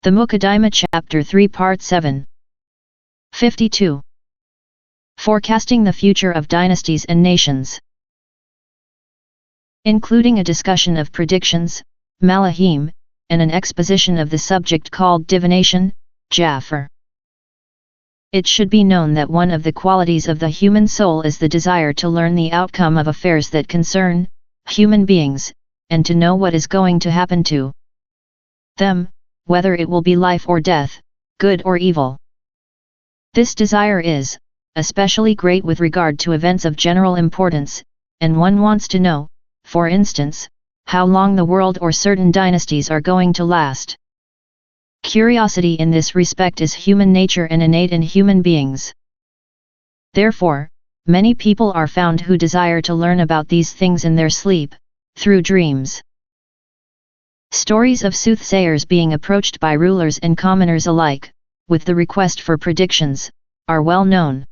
The Muqaddimah Chapter 3 Part 7. 52. Forecasting the future of dynasties and nations. Including a discussion of predictions, malahim, and an exposition of the subject called divination, jafr. It should be known that one of the qualities of the human soul is the desire to learn the outcome of affairs that concern human beings, and to know what is going to happen to them, whether it will be life or death, good or evil. This desire is especially great with regard to events of general importance, and one wants to know, for instance, how long the world or certain dynasties are going to last. Curiosity in this respect is human nature and innate in human beings. Therefore, many people are found who desire to learn about these things in their sleep, through dreams. Stories of soothsayers being approached by rulers and commoners alike, with the request for predictions, are well known.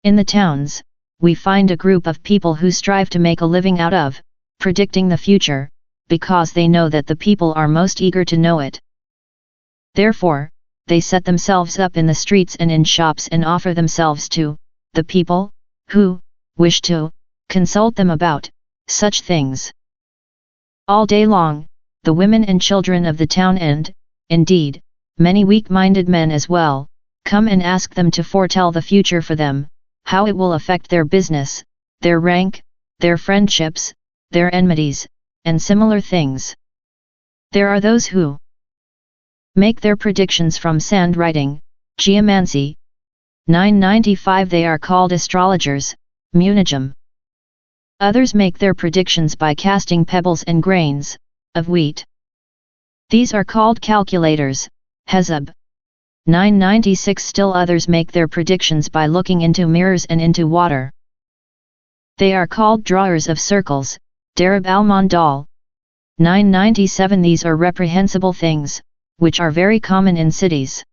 In the towns, we find a group of people who strive to make a living out of predicting the future, because they know that the people are most eager to know it. Therefore, they set themselves up in the streets and in shops and offer themselves to the people who wish to consult them about such things. All day long, the women and children of the town and, indeed, many weak-minded men as well, come and ask them to foretell the future for them, how it will affect their business, their rank, their friendships, their enmities, and similar things. There are those who make their predictions from sand writing, geomancy. 995 They are called astrologers, munajim. Others make their predictions by casting pebbles and grains of wheat. These are called calculators, hezab. 996 Still others make their predictions by looking into mirrors and into water. They are called drawers of circles, darab al-mandal. 997 These are reprehensible things, which are very common in cities.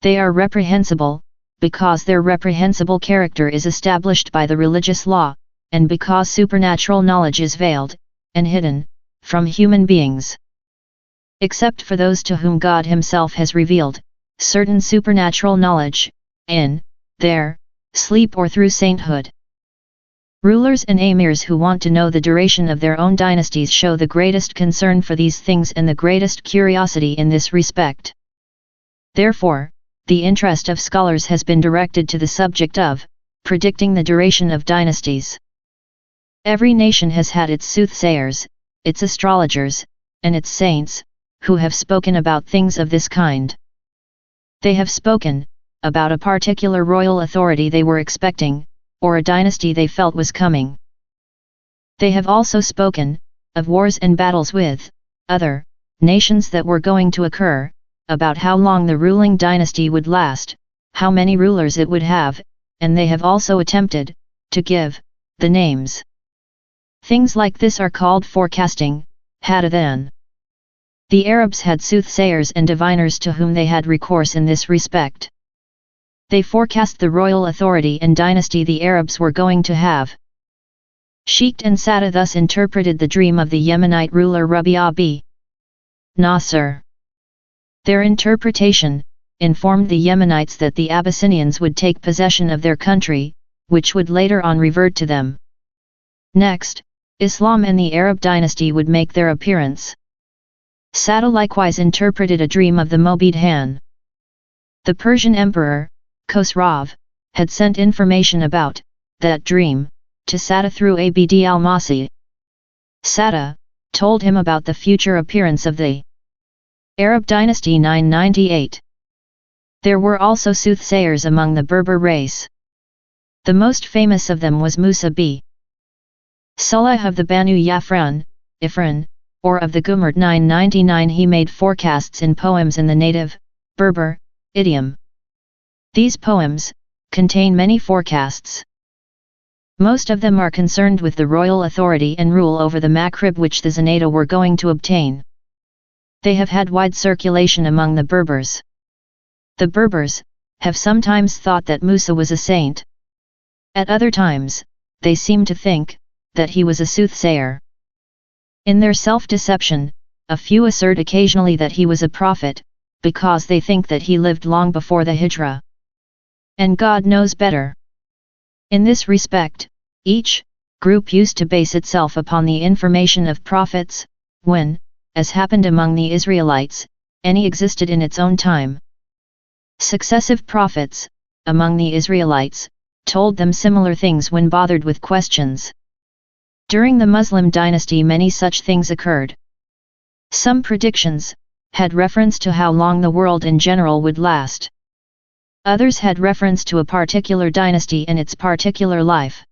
They are reprehensible, because their reprehensible character is established by the religious law, and because supernatural knowledge is veiled, and hidden, from human beings. Except for those to whom God Himself has revealed certain supernatural knowledge, in their sleep or through sainthood. Rulers and emirs who want to know the duration of their own dynasties show the greatest concern for these things and the greatest curiosity in this respect. Therefore, the interest of scholars has been directed to the subject of predicting the duration of dynasties. Every nation has had its soothsayers, its astrologers, and its saints, who have spoken about things of this kind. They have spoken about a particular royal authority they were expecting, or a dynasty they felt was coming. They have also spoken of wars and battles with other nations that were going to occur, about how long the ruling dynasty would last, how many rulers it would have, and they have also attempted to give the names. Things like this are called forecasting, hadithan. The Arabs had soothsayers and diviners to whom they had recourse in this respect. They forecast the royal authority and dynasty the Arabs were going to have. Sheikh and Sada thus interpreted the dream of the Yemenite ruler Rabi'a b. Nasr. Their interpretation informed the Yemenites that the Abyssinians would take possession of their country, which would later on revert to them. Next, Islam and the Arab dynasty would make their appearance. Sada likewise interpreted a dream of the Mobid Han. The Persian emperor, Khosrav, had sent information about that dream to Sada through Abd al-Masih. Sada told him about the future appearance of the Arab dynasty. 998. There were also soothsayers among the Berber race. The most famous of them was Musa b. Salah of the Banu Yafran, Ifran, or of the Gumurt. 999 He made forecasts in poems in the native Berber idiom. These poems contain many forecasts. Most of them are concerned with the royal authority and rule over the Maghrib which the Zenata were going to obtain. They have had wide circulation among the Berbers. The Berbers have sometimes thought that Musa was a saint. At other times, they seem to think that he was a soothsayer. In their self-deception, a few assert occasionally that he was a prophet, because they think that he lived long before the Hijrah. And God knows better. In this respect, each group used to base itself upon the information of prophets, when, as happened among the Israelites, any existed in its own time. Successive prophets, among the Israelites, told them similar things when bothered with questions. During the Muslim dynasty many such things occurred. Some predictions had reference to how long the world in general would last. Others had reference to a particular dynasty and its particular life.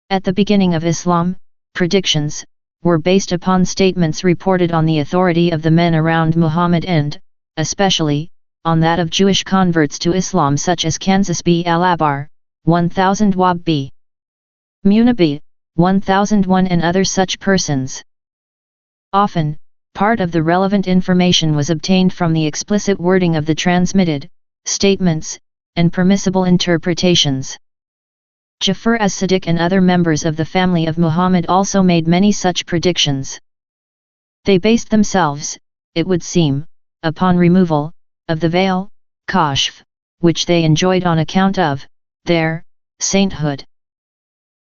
At the beginning of Islam, predictions were based upon statements reported on the authority of the men around Muhammad and, especially, on that of Jewish converts to Islam such as Kansas B. al-Abar, 1000 Wab B. Munabi, 1001 and other such persons. Often, part of the relevant information was obtained from the explicit wording of the transmitted statements and permissible interpretations. Jafr as-Sadiq and other members of the family of Muhammad also made many such predictions. They based themselves, it would seem, upon removal of the veil, kashf, which they enjoyed on account of their sainthood.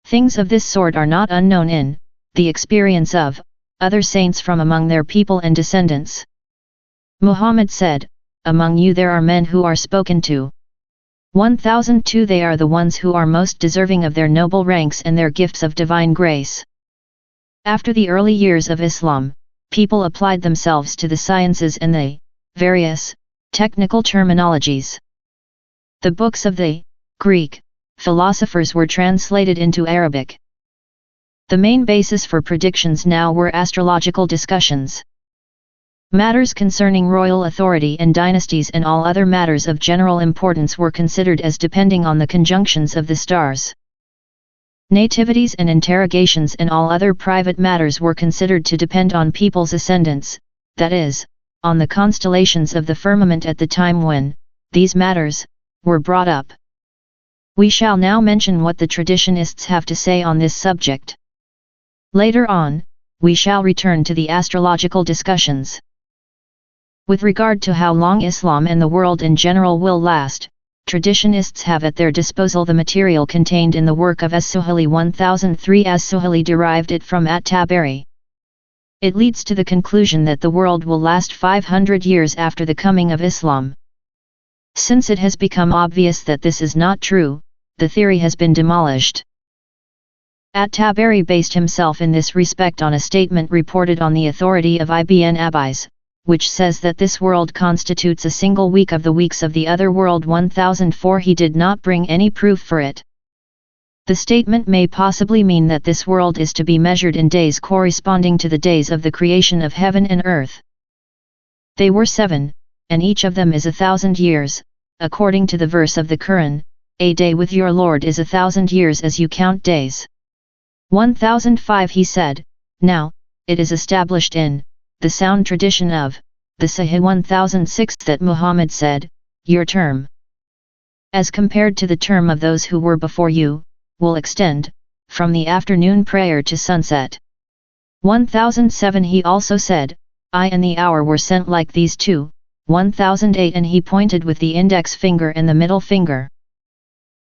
Things of this sort are not unknown in the experience of other saints from among their people and descendants. Muhammad said, "Among you there are men who are spoken to. 1002 they are the ones who are most deserving of their noble ranks and their gifts of divine grace." After the early years of Islam, people applied themselves to the sciences and the various technical terminologies. The books of the Greek philosophers were translated into Arabic. The main basis for predictions now were astrological discussions. Matters concerning royal authority and dynasties and all other matters of general importance were considered as depending on the conjunctions of the stars. Nativities and interrogations and all other private matters were considered to depend on people's ascendants, that is, on the constellations of the firmament at the time when these matters were brought up. We shall now mention what the traditionists have to say on this subject. Later on, we shall return to the astrological discussions. With regard to how long Islam and the world in general will last, traditionists have at their disposal the material contained in the work of As-Suhaili 1003. As-Suhaili derived it from At-Tabari. It leads to the conclusion that the world will last 500 years after the coming of Islam. Since it has become obvious that this is not true, the theory has been demolished. At-Tabari based himself in this respect on a statement reported on the authority of Ibn Abbas, which says that this world constitutes a single week of the weeks of the other world 1004. He did not bring any proof for it. The statement may possibly mean that this world is to be measured in days corresponding to the days of the creation of heaven and earth. They were 7, and each of them is 1,000 years, according to the verse of the Quran, "A day with your Lord is 1,000 years as you count days." 1005. He said, "Now, it is established in the sound tradition of the Sahih 1006 that Muhammad said, your term, as compared to the term of those who were before you, will extend from the afternoon prayer to sunset." 1007. He also said, "I and the hour were sent like these two." 1008. And he pointed with the index finger and the middle finger.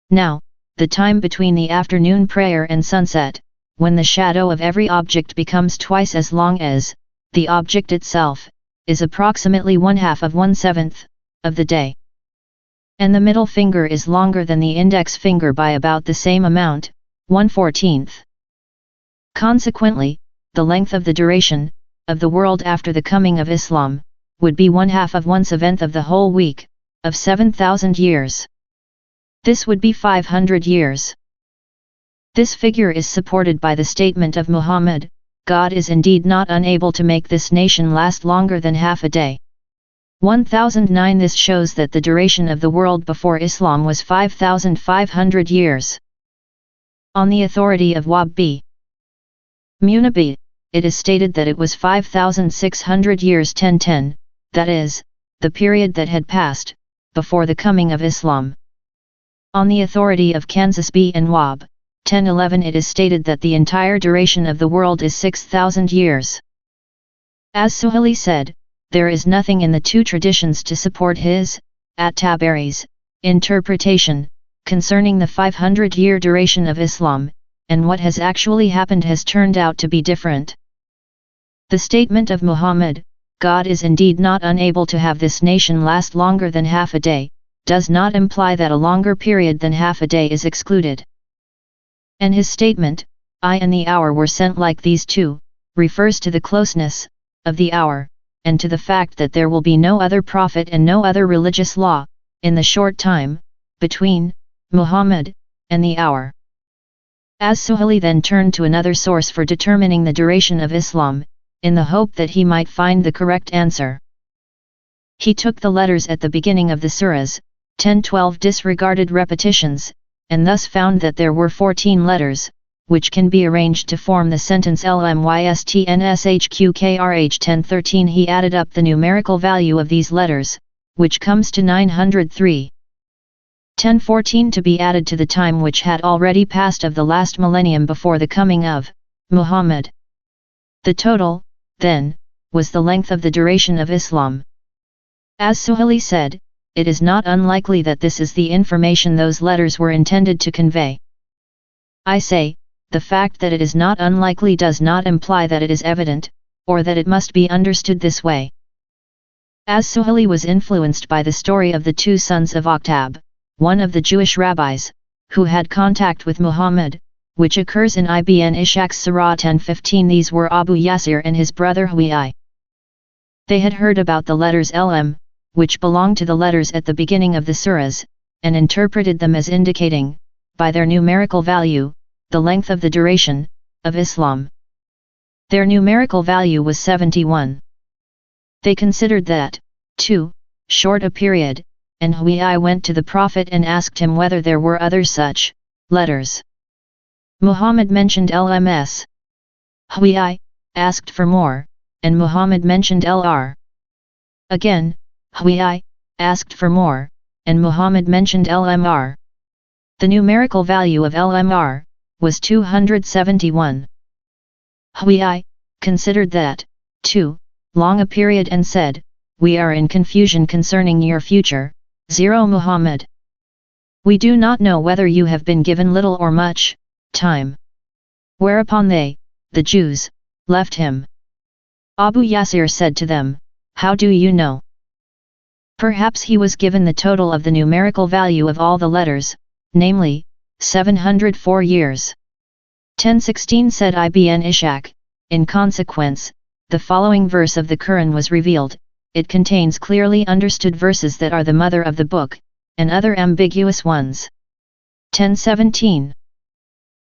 Now, the time between the afternoon prayer and sunset, when the shadow of every object becomes twice as long as the object itself, is approximately 1/2 of 1/7 of the day. And the middle finger is longer than the index finger by about the same amount, 1/14. Consequently, the length of the duration of the world after the coming of Islam would be 1/2 of 1/7 of the whole week, of 7,000 years. This would be 500 years. This figure is supported by the statement of Muhammad, "God is indeed not unable to make this nation last longer than half a day." 1009. This shows that the duration of the world before Islam was 5,500 years. On the authority of Wahb b. Munabi, it is stated that it was 5,600 years 1010, that is, the period that had passed before the coming of Islam. On the authority of Kansas B. and Wahb, 1011, it is stated that the entire duration of the world is 6,000 years. As Suhaili said, there is nothing in the two traditions to support his, at-Tabari's, interpretation, concerning the 500-year duration of Islam, and what has actually happened has turned out to be different. The statement of Muhammad, God is indeed not unable to have this nation last longer than half a day, does not imply that a longer period than half a day is excluded. And his statement, I and the hour were sent like these two, refers to the closeness of the hour, and to the fact that there will be no other prophet and no other religious law, in the short time, between Muhammad and the hour. As Suhaili then turned to another source for determining the duration of Islam, in the hope that he might find the correct answer. He took the letters at the beginning of the surahs, 10-12 disregarded repetitions, and thus found that there were 14 letters, which can be arranged to form the sentence LMYSTNSHQKRH 1013. He added up the numerical value of these letters, which comes to 903. 1014 to be added to the time which had already passed of the last millennium before the coming of Muhammad. The total, then, was the length of the duration of Islam. As Suhaili said, it is not unlikely that this is the information those letters were intended to convey. I say, the fact that it is not unlikely does not imply that it is evident, or that it must be understood this way. As Suhaili was influenced by the story of the two sons of Akhtab, one of the Jewish rabbis, who had contact with Muhammad, which occurs in Ibn Ishaq's Surah 10:15. These were Abu Yasir and his brother Hu'i. They had heard about the letters LM, which belonged to the letters at the beginning of the surahs, and interpreted them as indicating, by their numerical value, the length of the duration of Islam. Their numerical value was 71. They considered that, too short a period, and Hu'i went to the Prophet and asked him whether there were other such letters. Muhammad mentioned LMS. Hu'i asked for more, and Muhammad mentioned LR. Again, Hu'i asked for more, and Muhammad mentioned LMR. The numerical value of LMR was 271. Hu'i considered that too long a period and said, "We are in confusion concerning your future, 0 Muhammad. We do not know whether you have been given little or much time." Whereupon they, the Jews, left him. Abu Yasir said to them, "How do you know?" Perhaps he was given the total of the numerical value of all the letters, namely, 704 years. 1016 said Ibn Ishaq, in consequence, the following verse of the Quran was revealed. It contains clearly understood verses that are the mother of the book, and other ambiguous ones. 1017.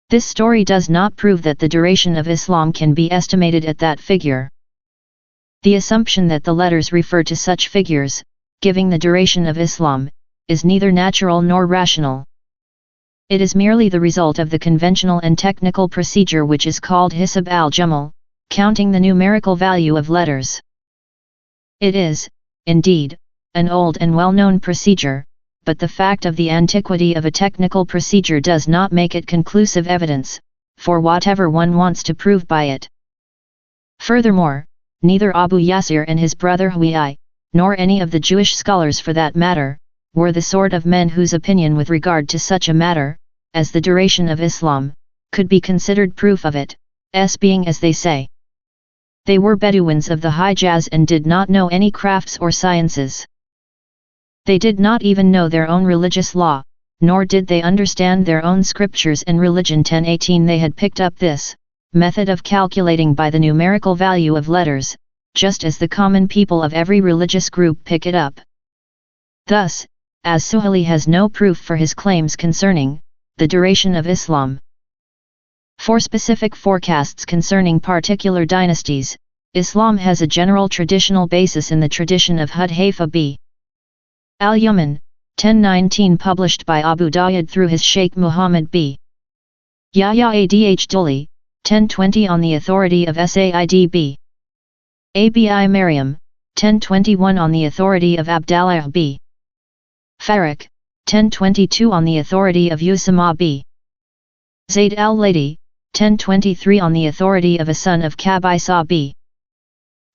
This story does not prove that the duration of Islam can be estimated at that figure. The assumption that the letters refer to such figures, giving the duration of Islam, is neither natural nor rational. It is merely the result of the conventional and technical procedure which is called Hisab al-Jamal, counting the numerical value of letters. It is, indeed, an old and well-known procedure, but the fact of the antiquity of a technical procedure does not make it conclusive evidence, for whatever one wants to prove by it. Furthermore, neither Abu Yasir and his brother Hu'i, nor any of the Jewish scholars for that matter, were the sort of men whose opinion with regard to such a matter, as the duration of Islam, could be considered proof of it, being as they say. They were Bedouins of the Hijaz and did not know any crafts or sciences. They did not even know their own religious law, nor did they understand their own scriptures and religion. 1018 They had picked up this method of calculating by the numerical value of letters, just as the common people of every religious group pick it up. Thus, as Suhaili has no proof for his claims concerning the duration of Islam. For specific forecasts concerning particular dynasties, Islam has a general traditional basis in the tradition of Hudhayfa b. al-Yaman, 1019 published by Abu Dawud through his Sheikh Muhammad b. Yahya Adh Duli, 1020 on the authority of Said b. Abi Maryam, 1021 on the authority of Abdallah b. Farak, 1022 on the authority of Usama b. Zayd al-Ladi, 1023 on the authority of a son of Qabisa b.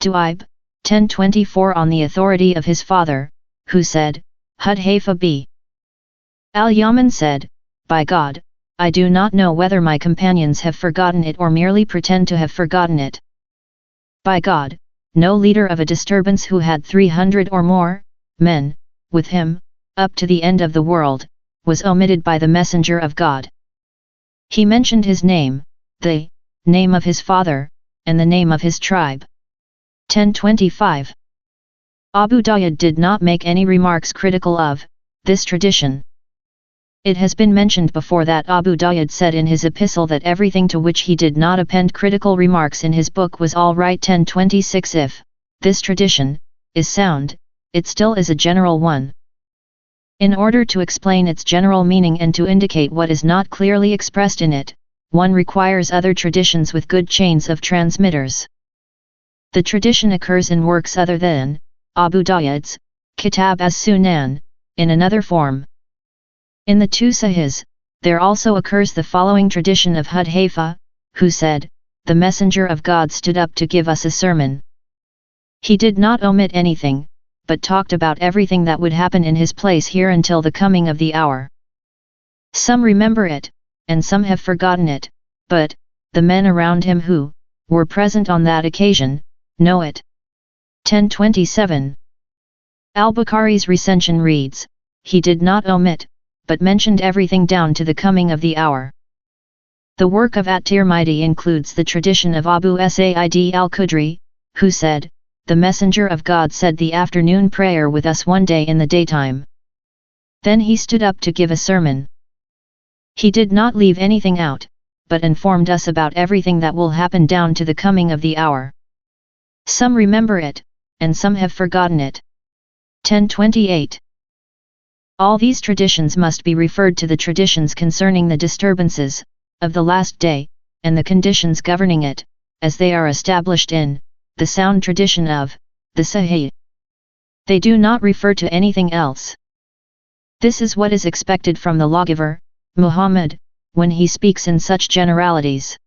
Du'aib, 1024 on the authority of his father, who said, Hudhayfa b. Al-Yaman said, By God, I do not know whether my companions have forgotten it or merely pretend to have forgotten it. By God, no leader of a disturbance who had 300 or more men with him, up to the end of the world, was omitted by the messenger of God. He mentioned his name, the name of his father, and the name of his tribe. 1025. Abu Dayyad did not make any remarks critical of this tradition. It has been mentioned before that Abu Dayyad said in his epistle that everything to which he did not append critical remarks in his book was all right. 1026. If this tradition is sound, it still is a general one. In order to explain its general meaning and to indicate what is not clearly expressed in it, one requires other traditions with good chains of transmitters. The tradition occurs in works other than Abu Dayyad's Kitab as-Sunan, in another form. In the two Sahihs, there also occurs the following tradition of Hudhayfa, who said, The Messenger of God stood up to give us a sermon. He did not omit anything, but talked about everything that would happen in his place here until the coming of the hour. Some remember it, and some have forgotten it, but the men around him who were present on that occasion know it. 1027. Al-Bukhari's recension reads, He did not omit, but mentioned everything down to the coming of the hour. The work of At-Tirmidhi includes the tradition of Abu Sa'id al-Khudri, who said, The Messenger of God said the afternoon prayer with us one day in the daytime. Then he stood up to give a sermon. He did not leave anything out, but informed us about everything that will happen down to the coming of the hour. Some remember it, and some have forgotten it. 1028. All these traditions must be referred to the traditions concerning the disturbances of the last day, and the conditions governing it, as they are established in the sound tradition of the Sahih. They do not refer to anything else. This is what is expected from the lawgiver, Muhammad, when he speaks in such generalities.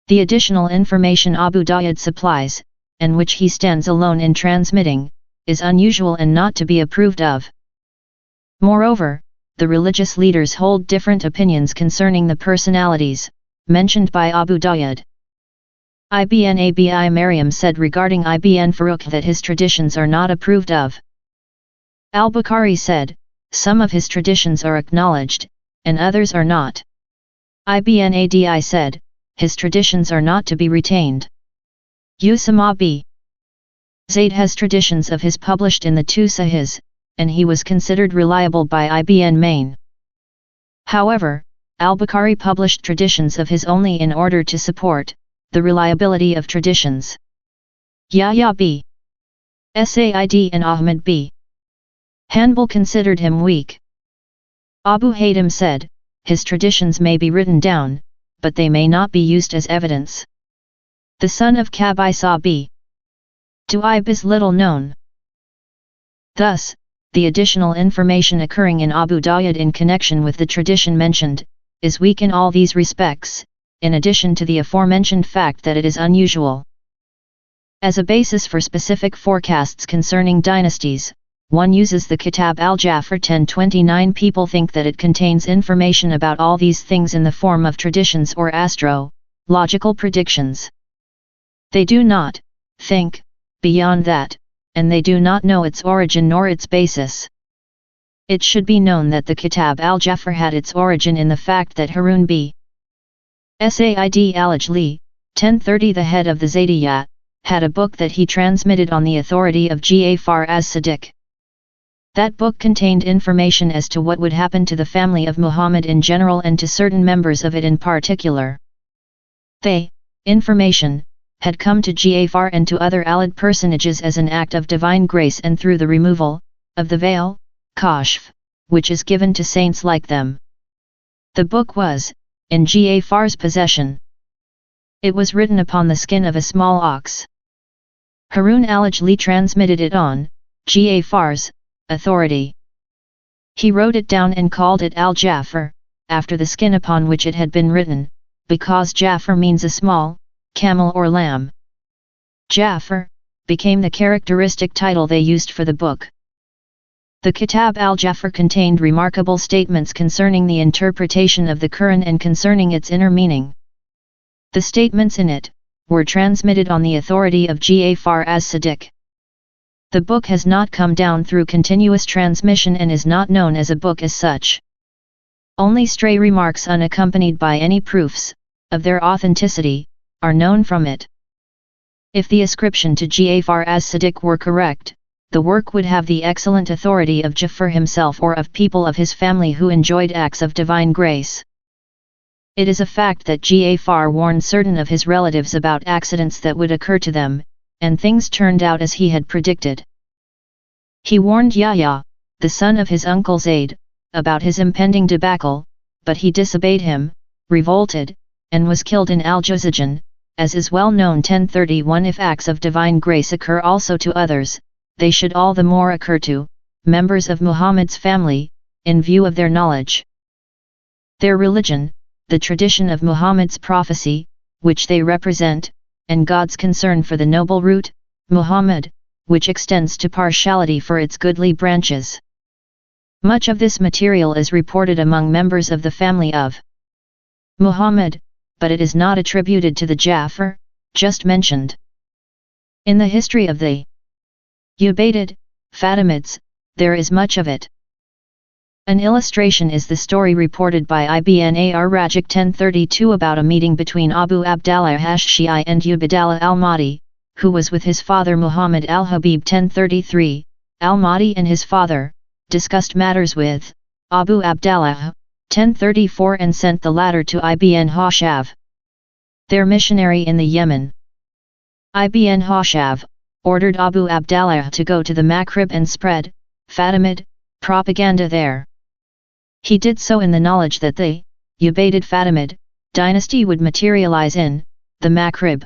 The additional information Abu Dayyad supplies, and which he stands alone in transmitting, is unusual and not to be approved of. Moreover, the religious leaders hold different opinions concerning the personalities mentioned by Abu Dayyad. Ibn Abi Maryam said regarding Ibn Farrukh that his traditions are not approved of. Al-Bukhari said, some of his traditions are acknowledged, and others are not. Ibn Adi said, his traditions are not to be retained. Usama b. Zayd has traditions of his published in the two Sahihs, and he was considered reliable by Ibn Mayn. However, Al-Bukhari published traditions of his only in order to support the reliability of traditions. Yahya b. Said and Ahmad b. Hanbal considered him weak. Abu Haytham said, his traditions may be written down, but they may not be used as evidence. The son of Qabisa b. Du'aib is little known. Thus, the additional information occurring in Abu Dayyad in connection with the tradition mentioned, is weak in all these respects, in addition to the aforementioned fact that it is unusual. As a basis for specific forecasts concerning dynasties, one uses the Kitab al-Jafr 1029. People think that it contains information about all these things in the form of traditions or astrological predictions. They do not think beyond that, and they do not know its origin nor its basis. It should be known that the Kitab al-Jafr had its origin in the fact that Harun b. Said al-Ajli, 1030, the head of the Zaydiyya, had a book that he transmitted on the authority of Jafar as-Sadiq. That book contained information as to what would happen to the family of Muhammad in general and to certain members of it in particular. Information had come to Jafar and to other allied personages as an act of divine grace and through the removal of the veil, kashf, which is given to saints like them. The book was in Jafar's possession. It was written upon the skin of a small ox. Harun al-Ajli transmitted it on Jafar's authority. He wrote it down and called it al-Jafr, after the skin upon which it had been written, because Jafr means a small camel or lamb. Jafr, became the characteristic title they used for the book. The Kitab al-Jafr contained remarkable statements concerning the interpretation of the Quran and concerning its inner meaning. The statements in it were transmitted on the authority of Jafar as-Sadiq. The book has not come down through continuous transmission and is not known as a book as such. Only stray remarks unaccompanied by any proofs of their authenticity are known from it. If the ascription to Jafar as-Sadiq were correct, the work would have the excellent authority of Jafr himself or of people of his family who enjoyed acts of divine grace. It is a fact that Jafar warned certain of his relatives about accidents that would occur to them, and things turned out as he had predicted. He warned Yahya, the son of his uncle Zayd, about his impending debacle, but he disobeyed him, revolted, and was killed in Al-Juzajan, as is well known. 1031 If acts of divine grace occur also to others, they should all the more occur to members of Muhammad's family, in view of their knowledge, their religion, the tradition of Muhammad's prophecy, which they represent, and God's concern for the noble root, Muhammad, which extends to partiality for its goodly branches. Much of this material is reported among members of the family of Muhammad, but it is not attributed to the Jafr, just mentioned. In the history of the Ubaidid, Fatimids, there is much of it. An illustration is the story reported by Ibn ar-Rajiq 1032 about a meeting between Abu Abdallah Hashshi and Ubaidallah al-Mahdi, who was with his father Muhammad al-Habib. 1033, al-Mahdi and his father discussed matters with Abu Abdallah, 1034, and sent the latter to Ibn Hashav, their missionary in the Yemen. Ibn Hashav ordered Abu Abdallah to go to the Maghrib and spread Fatimid propaganda there. He did so in the knowledge that the Ubaidid Fatimid dynasty would materialize in the Maghrib.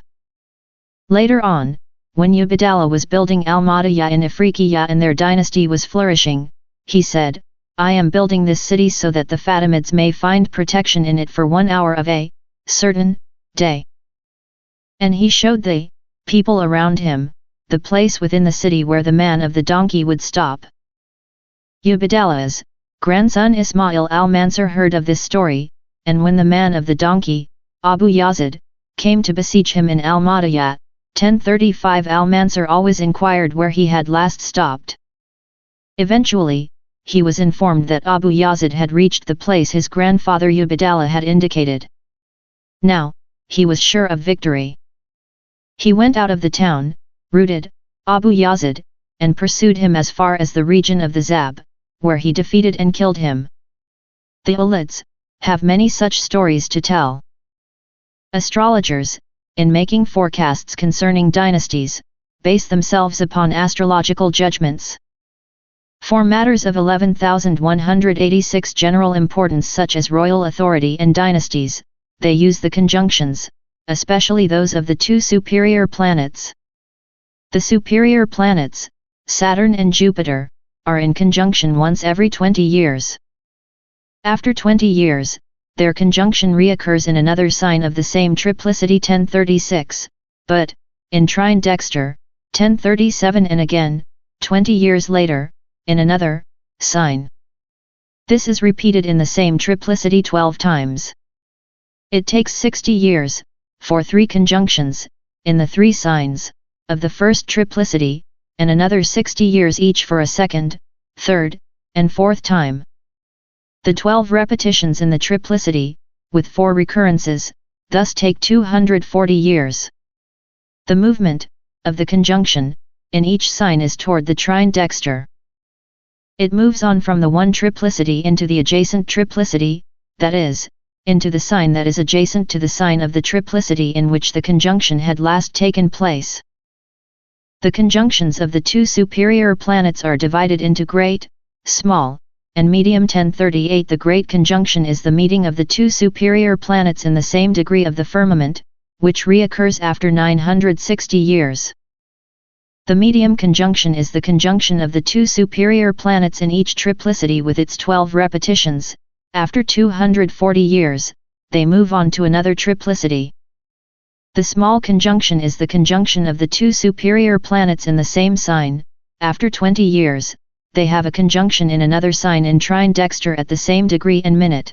Later on, when Ubaidallah was building Al-Madiyah in Afriqiya and their dynasty was flourishing, he said, "I am building this city so that the Fatimids may find protection in it for 1 hour of a certain day." And he showed the people around him the place within the city where the man of the donkey would stop. Ubaidallah's grandson Ismail al-Mansur heard of this story, and when the man of the donkey, Abu Yazid, came to besiege him in Al-Madiyah, 1035, al-Mansur always inquired where he had last stopped. Eventually, he was informed that Abu Yazid had reached the place his grandfather Ubaidallah had indicated. Now, he was sure of victory. He went out of the town, routed Abu Yazid, and pursued him as far as the region of the Zab, where he defeated and killed him. The Ulids have many such stories to tell. Astrologers, in making forecasts concerning dynasties, base themselves upon astrological judgments. For matters of 11,186 general importance such as royal authority and dynasties, they use the conjunctions, especially those of the two superior planets. The superior planets, Saturn and Jupiter, are in conjunction once every 20 years. After 20 years, their conjunction reoccurs in another sign of the same triplicity 1036, but, in trine dexter, 1037, and again, 20 years later, in another sign. This is repeated in the same triplicity 12 times. It takes 60 years, for 3 conjunctions, in the 3 signs, of the first triplicity, and another 60 years each for a second, third, and fourth time. The 12 repetitions in the triplicity, with 4 recurrences, thus take 240 years. The movement of the conjunction in each sign is toward the trine dexter. It moves on from the one triplicity into the adjacent triplicity, that is, into the sign that is adjacent to the sign of the triplicity in which the conjunction had last taken place. The conjunctions of the two superior planets are divided into great, small, and medium. 1038 The great conjunction is the meeting of the two superior planets in the same degree of the firmament, which reoccurs after 960 years. The medium conjunction is the conjunction of the two superior planets in each triplicity with its 12 repetitions. After 240 years, they move on to another triplicity. The small conjunction is the conjunction of the two superior planets in the same sign. After 20 years, they have a conjunction in another sign in trine dexter at the same degree and minute.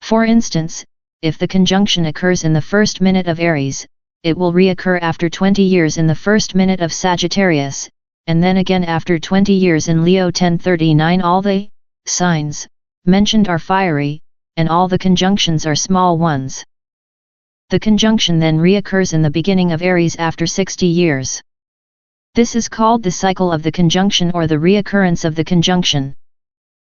For instance, if the conjunction occurs in the first minute of Aries, it will reoccur after 20 years in the first minute of Sagittarius, and then again after 20 years in Leo 1039. All the signs mentioned are fiery, and all the conjunctions are small ones. The conjunction then reoccurs in the beginning of Aries after 60 years. This is called the cycle of the conjunction or the reoccurrence of the conjunction.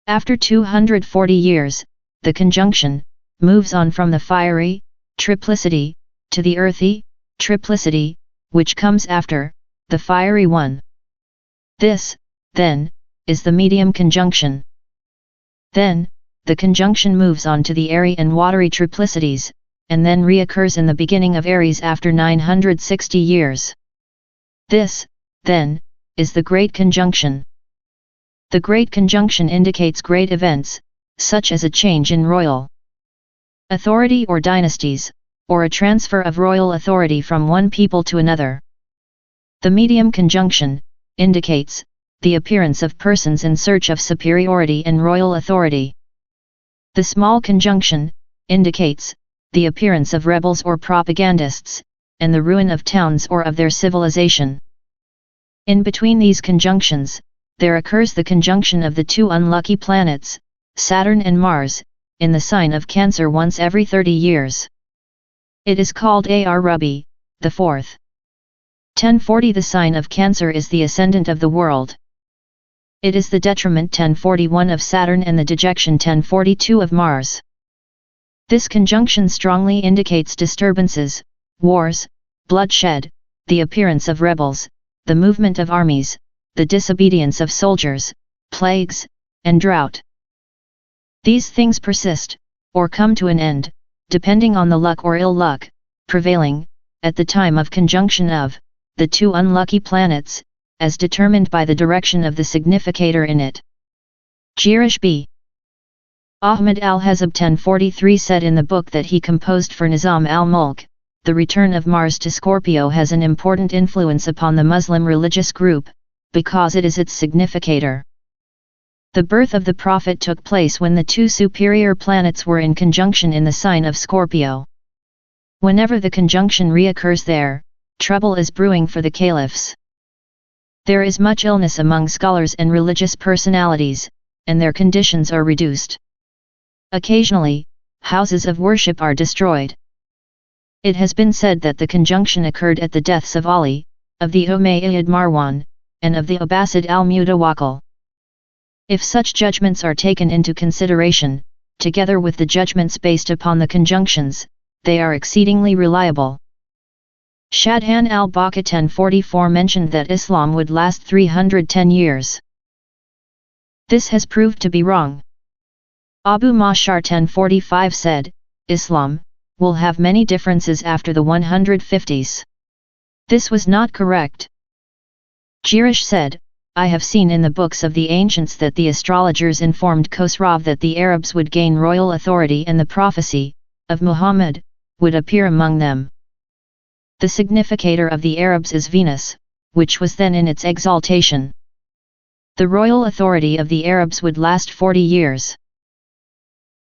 After 240 years, the conjunction moves on from the fiery triplicity to the earthy triplicity, which comes after the fiery one. This, then, is the medium conjunction. Then, the conjunction moves on to the airy and watery triplicities, and then reoccurs in the beginning of Aries after 960 years. This, then, is the Great Conjunction. The Great Conjunction indicates great events, such as a change in royal authority or dynasties, or a transfer of royal authority from one people to another. The medium conjunction indicates the appearance of persons in search of superiority and royal authority. The small conjunction indicates the appearance of rebels or propagandists, and the ruin of towns or of their civilization. In between these conjunctions, there occurs the conjunction of the two unlucky planets, Saturn and Mars, in the sign of Cancer once every 30 years. It is called Ar Rubi, the fourth. 1040. The sign of Cancer is the ascendant of the world. It is the detriment 1041 of Saturn and the dejection 1042 of Mars. This conjunction strongly indicates disturbances, wars, bloodshed, the appearance of rebels, the movement of armies, the disobedience of soldiers, plagues, and drought. These things persist, or come to an end, depending on the luck or ill luck prevailing at the time of conjunction of the two unlucky planets, as determined by the direction of the significator in it. Jirish B. Ahmad al-Hazab 1043 said in the book that he composed for Nizam al-Mulk, the return of Mars to Scorpio has an important influence upon the Muslim religious group, because it is its significator. The birth of the Prophet took place when the two superior planets were in conjunction in the sign of Scorpio. Whenever the conjunction reoccurs there, trouble is brewing for the caliphs. There is much illness among scholars and religious personalities, and their conditions are reduced. Occasionally, houses of worship are destroyed. It has been said that the conjunction occurred at the deaths of Ali, of the Umayyad Marwan, and of the Abbasid al-Mutawakkil. If such judgments are taken into consideration, together with the judgments based upon the conjunctions, they are exceedingly reliable. Shadhan al-Baqa 1044 mentioned that Islam would last 310 years. This has proved to be wrong. Abu Mashar 1045 said, Islam will have many differences after the 150s. This was not correct. Jirish said, I have seen in the books of the ancients that the astrologers informed Khosrav that the Arabs would gain royal authority and the prophecy of Muhammad would appear among them. The significator of the Arabs is Venus, which was then in its exaltation. The royal authority of the Arabs would last 40 years.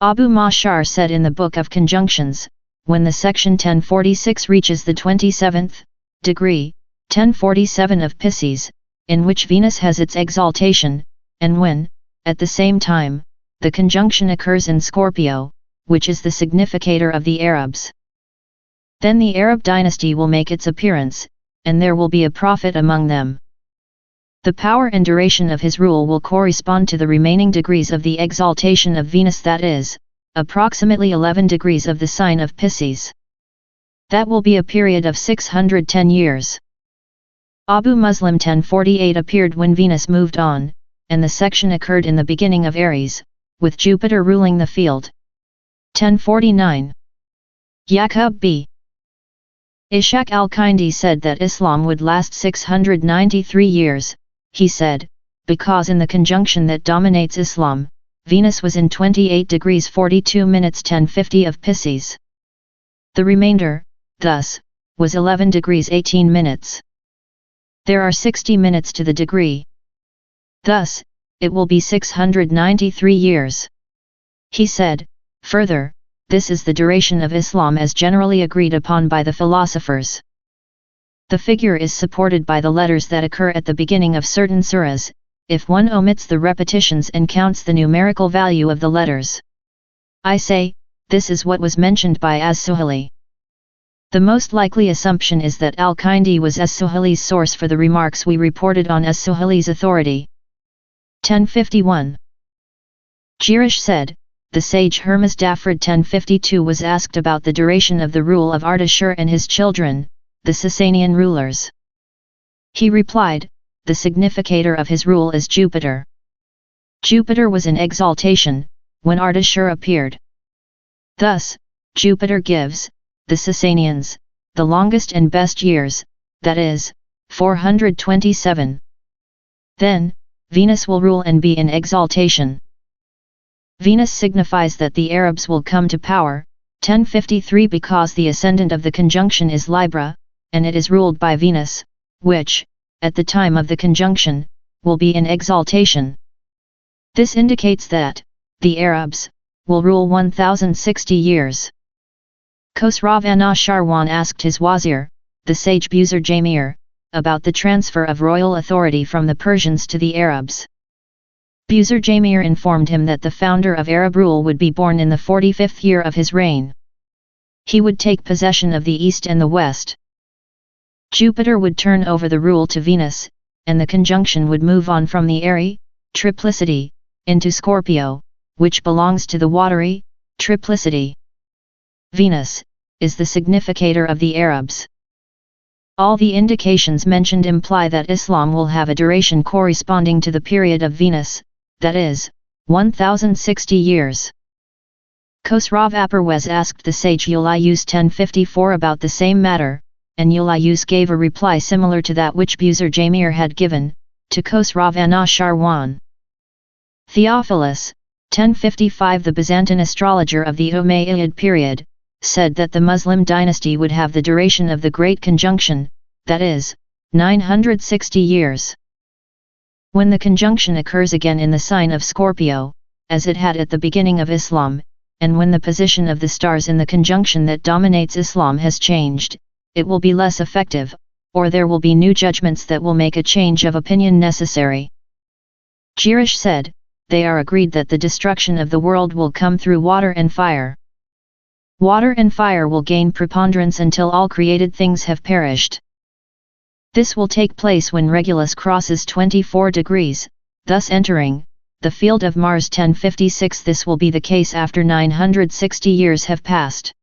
Abu Mashar said in the Book of Conjunctions, when the section 1046 reaches the 27th degree, 1047 of Pisces, in which Venus has its exaltation, and when, at the same time, the conjunction occurs in Scorpio, which is the significator of the Arabs. Then the Arab dynasty will make its appearance, and there will be a prophet among them. The power and duration of his rule will correspond to the remaining degrees of the exaltation of Venus, that is, approximately 11 degrees of the sign of Pisces. That will be a period of 610 years. Abu Muslim 1048 appeared when Venus moved on, and the section occurred in the beginning of Aries, with Jupiter ruling the field. 1049. Yaqub b. Ishaq al-Kindi said that Islam would last 693 years, he said, because in the conjunction that dominates Islam, Venus was in 28 degrees 42 minutes 1050 of Pisces. The remainder, thus, was 11 degrees 18 minutes. There are 60 minutes to the degree. Thus, it will be 693 years. He said, further, this is the duration of Islam as generally agreed upon by the philosophers. The figure is supported by the letters that occur at the beginning of certain surahs, if one omits the repetitions and counts the numerical value of the letters. I say, this is what was mentioned by As-Suhaili. The most likely assumption is that Al-Kindi was As-Suhaili's source for the remarks we reported on As-Suhaili's authority. 1051. Jirish said, the sage Hermes Dafrid 1052 was asked about the duration of the rule of Ardashir and his children, the Sasanian rulers. He replied, the significator of his rule is Jupiter. Jupiter was in exaltation, when Ardashir appeared. Thus, Jupiter gives, the Sasanians, the longest and best years, that is, 427. Then, Venus will rule and be in exaltation. Venus signifies that the Arabs will come to power, 1053 because the ascendant of the conjunction is Libra, and it is ruled by Venus, which, at the time of the conjunction, will be in exaltation. This indicates that, the Arabs, will rule 1060 years. Khosrav Anushirwan asked his wazir, the sage Buzur Jamir, about the transfer of royal authority from the Persians to the Arabs. Buzur Jamir informed him that the founder of Arab rule would be born in the 45th year of his reign. He would take possession of the east and the west. Jupiter would turn over the rule to Venus, and the conjunction would move on from the airy, triplicity, into Scorpio, which belongs to the watery, triplicity. Venus, is the significator of the Arabs. All the indications mentioned imply that Islam will have a duration corresponding to the period of Venus, that is, 1060 years. Khosrav Aperwez asked the sage Ulayus 1054 about the same matter, and Ulayus gave a reply similar to that which Buzur Jamir had given, to Khosrav Anushirwan. Theophilus, 1055 the Byzantine astrologer of the Umayyad period, said that the Muslim dynasty would have the duration of the Great Conjunction, that is, 960 years. When the conjunction occurs again in the sign of Scorpio, as it had at the beginning of Islam, and when the position of the stars in the conjunction that dominates Islam has changed, it will be less effective, or there will be new judgments that will make a change of opinion necessary. Jirish said, they are agreed that the destruction of the world will come through water and fire. Water and fire will gain preponderance until all created things have perished. This will take place when Regulus crosses 24 degrees, thus entering the field of Mars 1056. This will be the case after 960 years have passed.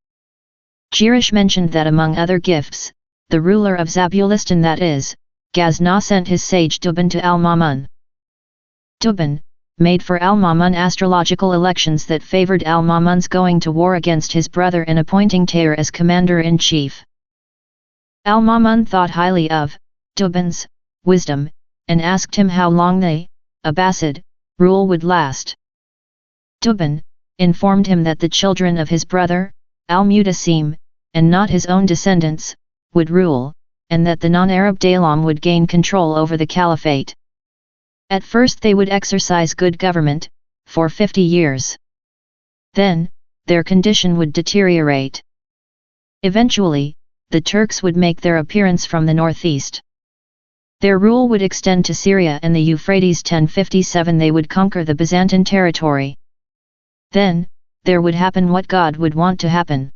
Jirish mentioned that among other gifts, the ruler of Zabulistan, that is, Ghazni, sent his sage Duban to Al-Mamun. Duban made for Al-Mamun astrological elections that favored Al-Mamun's going to war against his brother and appointing Tayr as commander-in-chief. Al-Mamun thought highly of Duban's wisdom, and asked him how long the Abbasid rule would last. Duban informed him that the children of his brother, Al-Mutasim, and not his own descendants, would rule, and that the non-Arab Daylam would gain control over the caliphate. At first they would exercise good government, for 50 years. Then, their condition would deteriorate. Eventually, the Turks would make their appearance from the northeast. Their rule would extend to Syria and the Euphrates. 1057 they would conquer the Byzantine territory. Then, there would happen what God would want to happen.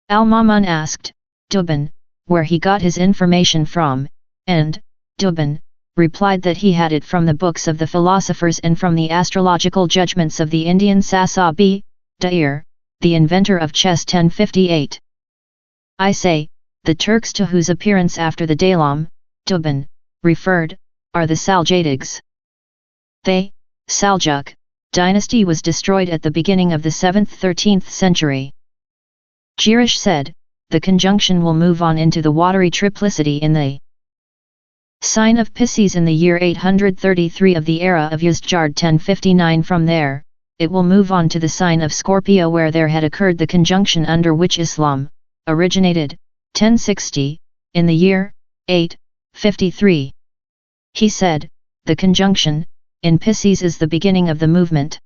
Al-Mamun asked Duban where he got his information from, and Duban replied that he had it from the books of the philosophers and from the astrological judgments of the Indian Sasabi, Dair, the inventor of chess. 1058. I say, the Turks to whose appearance after the Daylam, Duban, referred, are the Saljadigs. The Saljuk dynasty was destroyed at the beginning of the 7th-13th century. Jirish said, the conjunction will move on into the watery triplicity in the sign of Pisces in the year 833 of the era of Yazdjard. 1059 From there, it will move on to the sign of Scorpio where there had occurred the conjunction under which Islam, originated, 1060, in the year, 853. He said, the conjunction, in Pisces is the beginning of the movement.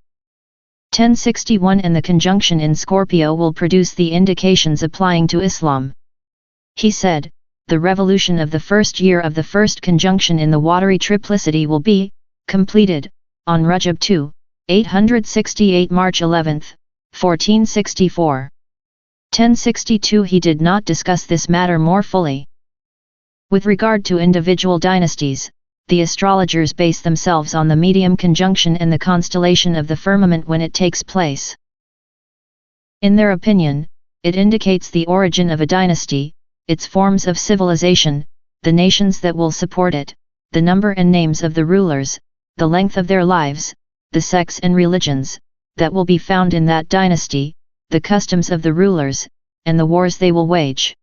1061 and the conjunction in Scorpio will produce the indications applying to Islam. He said, the revolution of the first year of the first conjunction in the watery triplicity will be completed on Rajab 2, 868 March 11, 1464. 1062 He did not discuss this matter more fully. With regard to individual dynasties, the astrologers base themselves on the medium conjunction and the constellation of the firmament when it takes place. In their opinion, it indicates the origin of a dynasty, its forms of civilization, the nations that will support it, the number and names of the rulers, the length of their lives, the sects and religions that will be found in that dynasty, the customs of the rulers, and the wars they will wage.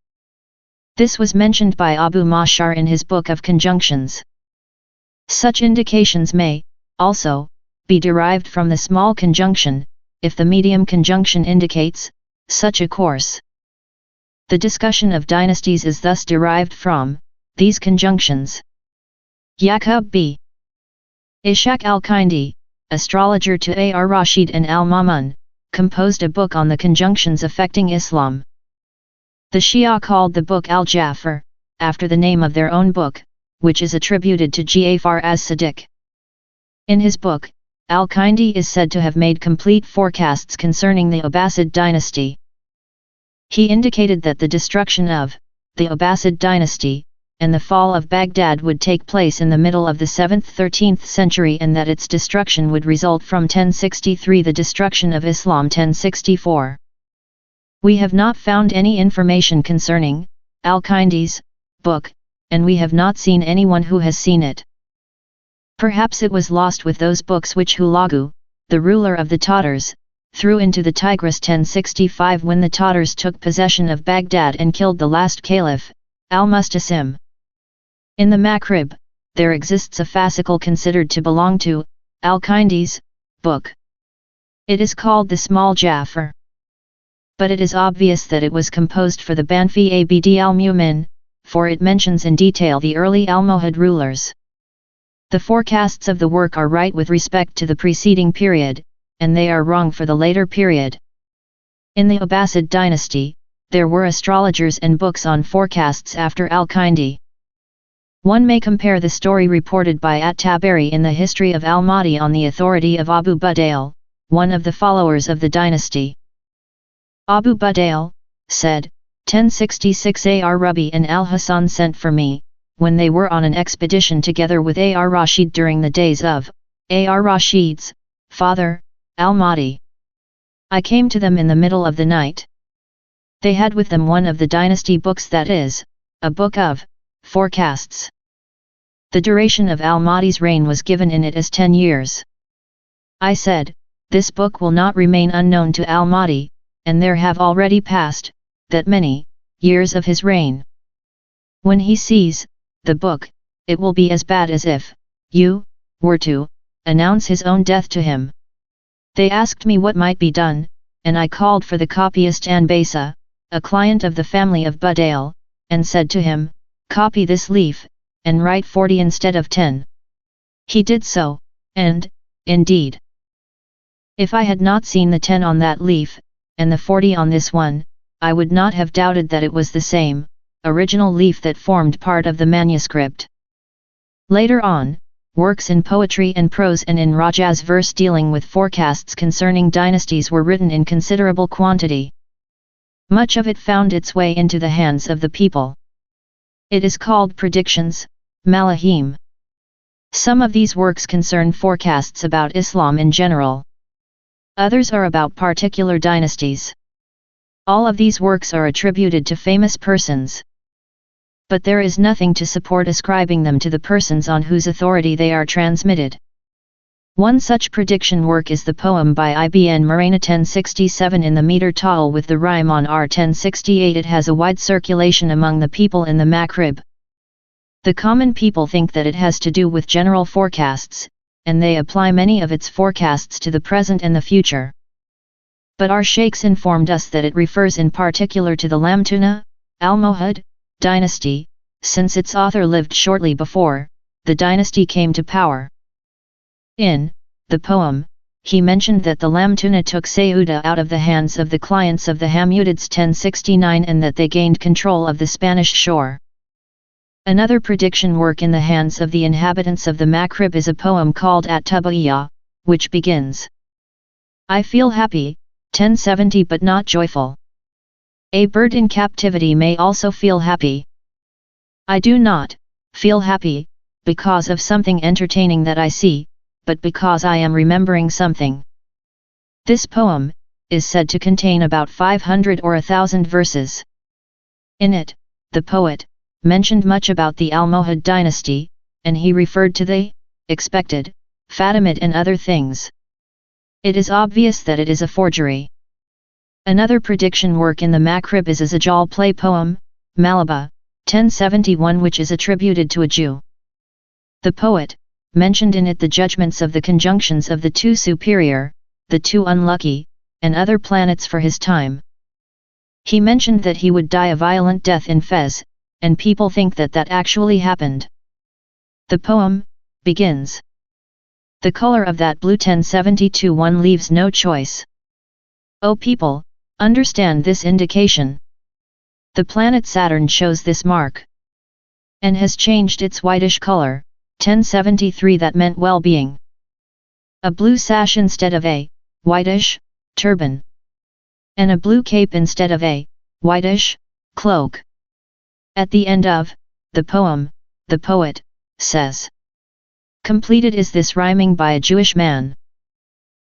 This was mentioned by Abu Mashar in his book of conjunctions. Such indications may, also, be derived from the small conjunction, if the medium conjunction indicates such a course. The discussion of dynasties is thus derived from these conjunctions. Yaqub b. Ishaq al-Kindi, astrologer to A.R. Rashid and al-Mamun, composed a book on the conjunctions affecting Islam. The Shia called the book al-Jafr, after the name of their own book, which is attributed to Ja'far as-Sadiq. In his book, al-Kindi is said to have made complete forecasts concerning the Abbasid dynasty. He indicated that the destruction of the Abbasid dynasty and the fall of Baghdad would take place in the middle of the 7th-13th century and that its destruction would result from 1063, the destruction of Islam 1064. We have not found any information concerning al-Kindi's book, and we have not seen anyone who has seen it. Perhaps it was lost with those books which Hulagu, the ruler of the Tatars, threw into the Tigris 1065 when the Tatars took possession of Baghdad and killed the last caliph, al-Mustasim. In the Maghrib, there exists a fascicle considered to belong to al-Kindi's book. It is called the Small Jafr. But it is obvious that it was composed for the Banfi Abd al-Mumin, for it mentions in detail the early Almohad rulers. The forecasts of the work are right with respect to the preceding period, and they are wrong for the later period. In the Abbasid dynasty, there were astrologers and books on forecasts after al-Kindi. One may compare the story reported by At-Tabari in the History of al-Mahdi on the authority of Abu Budail, one of the followers of the dynasty. Abu Budail said, 1066 A.R. Rubi and al-Hasan sent for me, when they were on an expedition together with A.R. Rashid during the days of A.R. Rashid's father, al-Mahdi. I came to them in the middle of the night. They had with them one of the dynasty books, that is, a book of forecasts. The duration of al-Mahdi's reign was given in it as 10 years. I said, this book will not remain unknown to al-Mahdi, and there have already passed that many years of his reign. When he sees the book, it will be as bad as if you were to announce his own death to him. They asked me what might be done, and I called for the copyist Anbasa, a client of the family of Budail, and said to him, copy this leaf, and write 40 instead of 10. He did so, and, indeed, if I had not seen the 10 on that leaf, and the 40 on this one, I would not have doubted that it was the same original leaf that formed part of the manuscript. Later on, works in poetry and prose and in Rajas verse dealing with forecasts concerning dynasties were written in considerable quantity. Much of it found its way into the hands of the people. It is called predictions, malahim. Some of these works concern forecasts about Islam in general. Others are about particular dynasties. All of these works are attributed to famous persons. But there is nothing to support ascribing them to the persons on whose authority they are transmitted. One such prediction work is the poem by Ibn Marina 1067 in the meter ta'al with the rhyme on R 1068. It has a wide circulation among the people in the Maghrib. The common people think that it has to do with general forecasts, and they apply many of its forecasts to the present and the future. But our sheikhs informed us that it refers in particular to the Lamtuna, Almohad, dynasty, since its author lived shortly before the dynasty came to power. In the poem, he mentioned that the Lamtuna took Ceuta out of the hands of the clients of the Hammadids 1069 and that they gained control of the Spanish shore. Another prediction work in the hands of the inhabitants of the Maghrib is a poem called At-Tabaiyya, which begins, I feel happy, 1070 but not joyful. A bird in captivity may also feel happy. I do not feel happy, because of something entertaining that I see, but because I am remembering something. This poem is said to contain about 500 or 1,000 verses. In it, the poet mentioned much about the Almohad dynasty, and he referred to the expected Fatimid and other things. It is obvious that it is a forgery. Another prediction work in the Maghrib is a Zajal play poem, Malaba, 1071, which is attributed to a Jew. The poet mentioned in it the judgments of the conjunctions of the two superior, the two unlucky, and other planets for his time. He mentioned that he would die a violent death in Fez, and people think that that actually happened. The poem begins, the color of that blue 1072 one leaves no choice. O people, understand this indication. The planet Saturn shows this mark, and has changed its whitish color, 1073 that meant well-being. A blue sash instead of a whitish turban, and a blue cape instead of a whitish cloak. At the end of the poem, the poet says, completed is this rhyming by a Jewish man,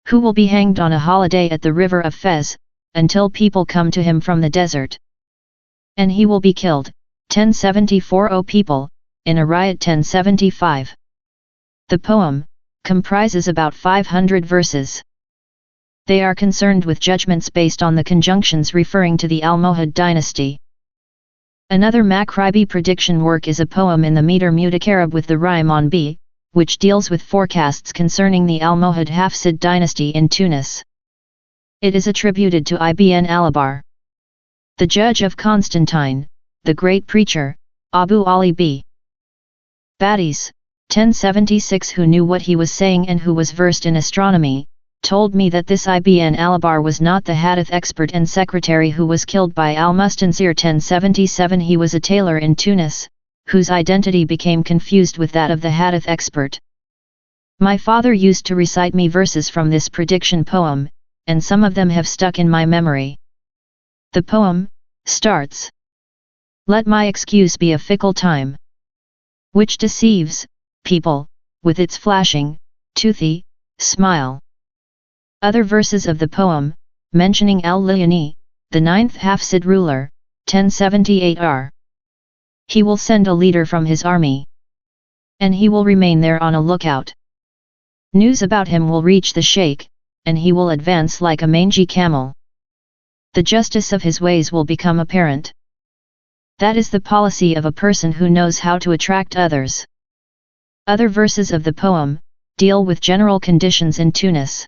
who will be hanged on a holiday at the river of Fez, until people come to him from the desert. And he will be killed, 1074 O people, in a riot 1075. The poem comprises about 500 verses. They are concerned with judgments based on the conjunctions referring to the Almohad dynasty. Another Maghribi prediction work is a poem in the meter Mutakarib with the rhyme on B, which deals with forecasts concerning the Almohad Hafsid dynasty in Tunis. It is attributed to Ibn Alabar, the judge of Constantine, the great preacher, Abu Ali b. Badis, 1076, who knew what he was saying and who was versed in astronomy, told me that this Ibn Alabar was not the hadith expert and secretary who was killed by al-Mustansir 1077. He was a tailor in Tunis, whose identity became confused with that of the hadith expert. My father used to recite me verses from this prediction poem, and some of them have stuck in my memory. The poem starts, let my excuse be a fickle time, which deceives people with its flashing, toothy smile. Other verses of the poem, mentioning al-Layani, the 9th Hafsid ruler, 1078 are, he will send a leader from his army, and he will remain there on a lookout. News about him will reach the sheikh, and he will advance like a mangy camel. The justice of his ways will become apparent. That is the policy of a person who knows how to attract others. Other verses of the poem deal with general conditions in Tunis.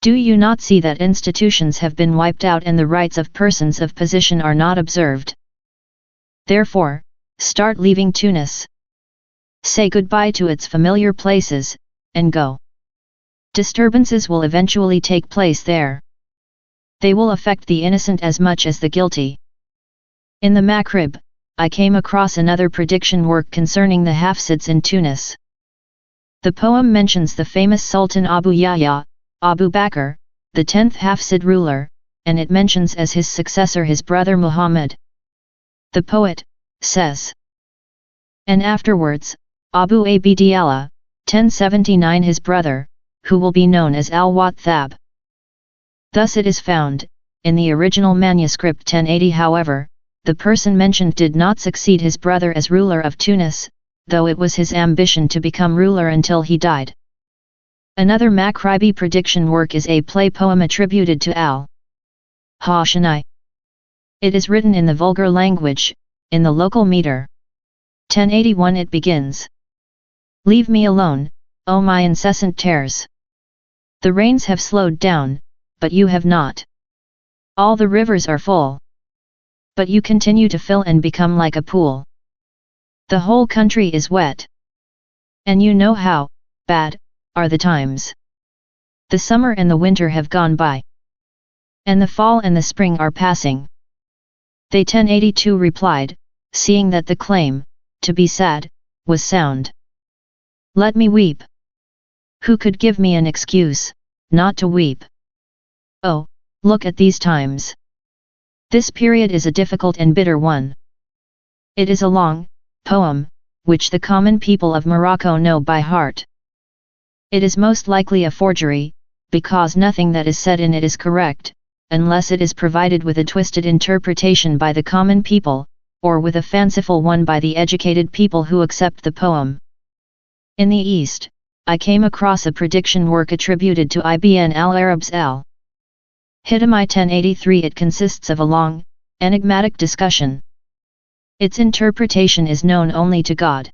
Do you not see that institutions have been wiped out and the rights of persons of position are not observed? Therefore, start leaving Tunis. Say goodbye to its familiar places, and go. Disturbances will eventually take place there. They will affect the innocent as much as the guilty. In the Maghrib, I came across another prediction work concerning the Hafsids in Tunis. The poem mentions the famous Sultan Abu Yahya, Abu Bakr, the 10th Hafsid ruler, and it mentions as his successor his brother Muhammad. The poet says, and afterwards, Abu Abdallah, 1079 his brother, who will be known as al-Watthab. Thus it is found, in the original manuscript 1080. However, the person mentioned did not succeed his brother as ruler of Tunis, though it was his ambition to become ruler until he died. Another Maghribi prediction work is a play poem attributed to al-Hashani. It is written in the vulgar language, in the local meter. 1081 it begins, leave me alone, O my incessant tears. The rains have slowed down, but you have not. All the rivers are full, but you continue to fill and become like a pool. The whole country is wet. And you know how bad are the times. The summer and the winter have gone by, and the fall and the spring are passing. They 1082 replied, seeing that the claim, to be sad, was sound. Let me weep. Who could give me an excuse, not to weep? Oh, look at these times. This period is a difficult and bitter one. It is a long poem, which the common people of Morocco know by heart. It is most likely a forgery, because nothing that is said in it is correct, unless it is provided with a twisted interpretation by the common people, or with a fanciful one by the educated people who accept the poem. In the East, I came across a prediction work attributed to Ibn al-Arab's al-Hidamah 1083. It consists of a long, enigmatic discussion. Its interpretation is known only to God.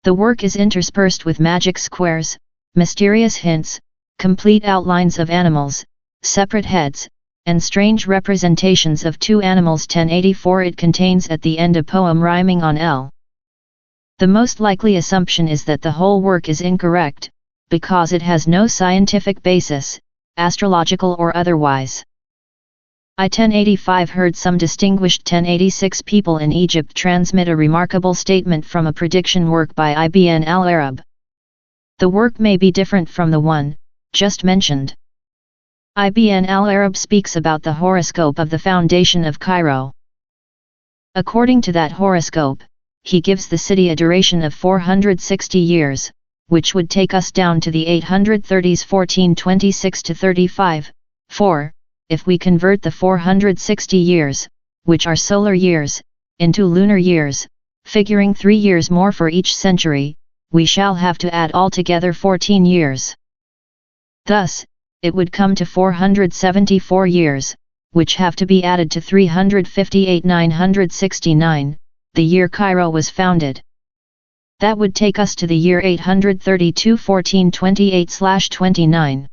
The work is interspersed with magic squares, mysterious hints, complete outlines of animals, separate heads, and strange representations of two animals. 1084. It contains at the end a poem rhyming on L. The most likely assumption is that the whole work is incorrect, because it has no scientific basis, astrological or otherwise. I 1085 heard some distinguished 1086 people in Egypt transmit a remarkable statement from a prediction work by Ibn al-Arab. The work may be different from the one just mentioned. Ibn al-Arab speaks about the horoscope of the foundation of Cairo. According to that horoscope, he gives the city a duration of 460 years, which would take us down to the 830s 1426 to 35, 4, if we convert the 460 years, which are solar years, into lunar years, figuring 3 years more for each century, we shall have to add altogether 14 years. Thus, it would come to 474 years, which have to be added to 358 969, the year Cairo was founded. That would take us to the year 832 1428/29.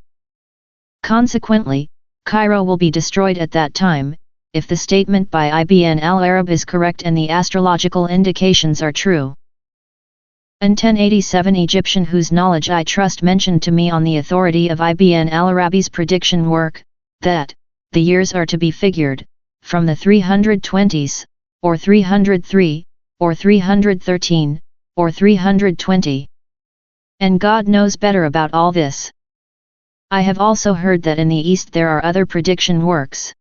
Consequently, Cairo will be destroyed at that time, if the statement by Ibn al-Arab is correct and the astrological indications are true. An 1087 Egyptian whose knowledge I trust mentioned to me on the authority of Ibn al-Arabi's prediction work, that the years are to be figured from the 320s, or 303, or 313, or 320. And God knows better about all this. I have also heard that in the East there are other prediction works.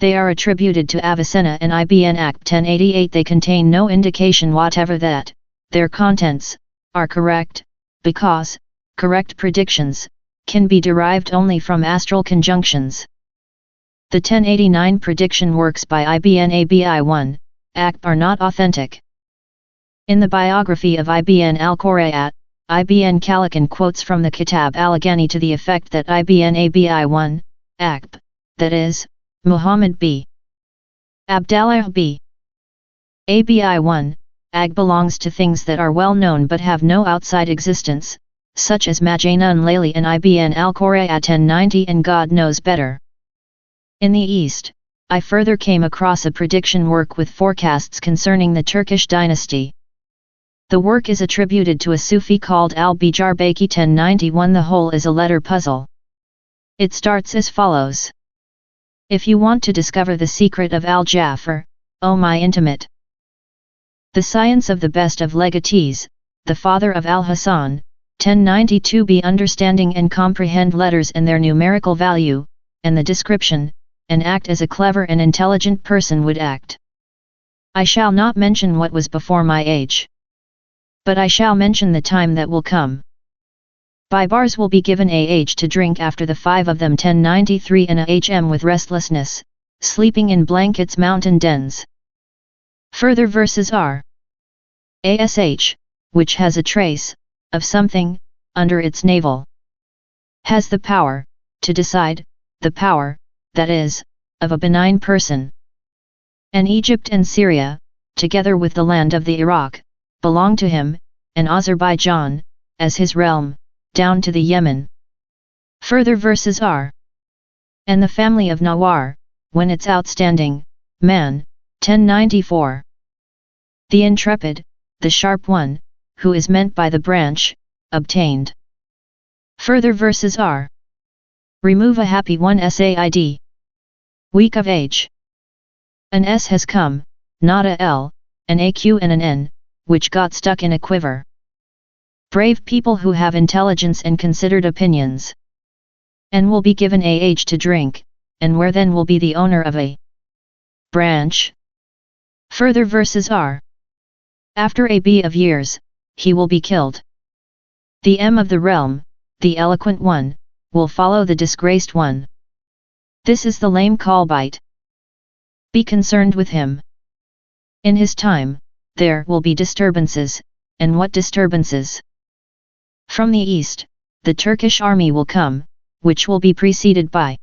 They are attributed to Avicenna and Ibn Ak 1088. They contain no indication whatever that their contents are correct, because correct predictions can be derived only from astral conjunctions. The 1089 prediction works by Ibn Abi Ak are not authentic. In the biography of Ibn al-Qurayat, Ibn Khalikan quotes from the Kitab al-Ghani to the effect that Ibn Abi Ak, that is, Muhammad b. Abdallah b. Abi Ag belongs to things that are well known but have no outside existence, such as Majnun Layli and Ibn al-Qurayat 1090 and God knows better. In the East, I further came across a prediction work with forecasts concerning the Turkish dynasty. The work is attributed to a Sufi called al-Bijarbaki 1091. The whole is a letter puzzle. It starts as follows. If you want to discover the secret of al-Jafr, O my intimate, the science of the best of legatees, the father of al-Hasan, 1092 be understanding and comprehend letters and their numerical value, and the description, and act as a clever and intelligent person would act. I shall not mention what was before my age, but I shall mention the time that will come. Bibars will be given age to drink after the 5 of them 1093 and hm with restlessness, sleeping in blankets mountain dens. Further verses are ash, which has a trace of something under its navel, has the power to decide, the power, that is, of a benign person. And Egypt and Syria, together with the land of the Iraq, belong to him, and Azerbaijan, as his realm, down to the Yemen. Further verses are: and the family of Nawar, when it's outstanding, man, 1094. The intrepid, the sharp one, who is meant by the branch, obtained. Further verses are: remove a happy one Said. Weak of age. An S has come, not a L, an AQ and an N, which got stuck in a quiver. Brave people who have intelligence and considered opinions. And will be given a age to drink, and where then will be the owner of a branch. Further verses are: after a B of years, he will be killed. The M of the realm, the eloquent one, will follow the disgraced one. This is the lame Calbite. Be concerned with him. In his time, there will be disturbances, and what disturbances? From the east, the Turkish army will come, which will be preceded by